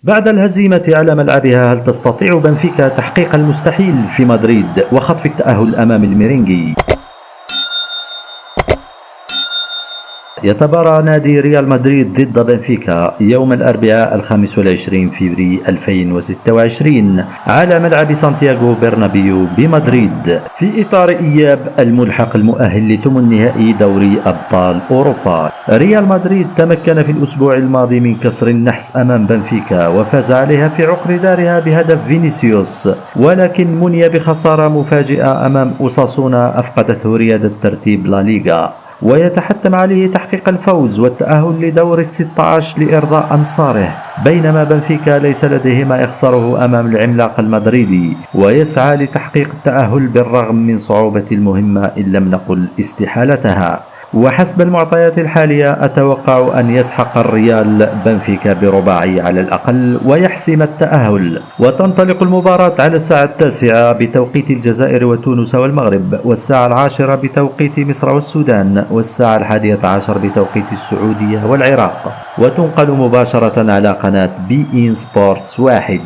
بعد الهزيمة على ملعبها، هل تستطيع بنفيكا تحقيق المستحيل في مدريد وخطف التأهل أمام الميرينغي؟ يتبارى نادي ريال مدريد ضد بنفيكا يوم الأربعاء 25 فبراير 2026 على ملعب سانتياغو برنابيو بمدريد في إطار إياب الملحق المؤهل لثمن نهائي دوري أبطال أوروبا. ريال مدريد تمكن في الأسبوع الماضي من كسر النحس أمام بنفيكا وفاز عليها في عقر دارها بهدف فينيسيوس، ولكن مني بخسارة مفاجئة أمام أوساسونا أفقدته ريادة ترتيب لا ليغا، ويتحتم عليه تحقيق الفوز والتأهل لدور ال16 لإرضاء أنصاره، بينما بنفيكا ليس لديه ما يخسره أمام العملاق المدريدي ويسعى لتحقيق التأهل بالرغم من صعوبة المهمة إن لم نقل استحالتها. وحسب المعطيات الحالية أتوقع أن يسحق الريال بنفيكا برباعي على الأقل ويحسم التأهل. وتنطلق المباراة على الساعة 9 بتوقيت الجزائر وتونس والمغرب، والساعة 10 بتوقيت مصر والسودان، والساعة 11 بتوقيت السعودية والعراق، وتنقل مباشرة على قناة بي إن سبورتس 1.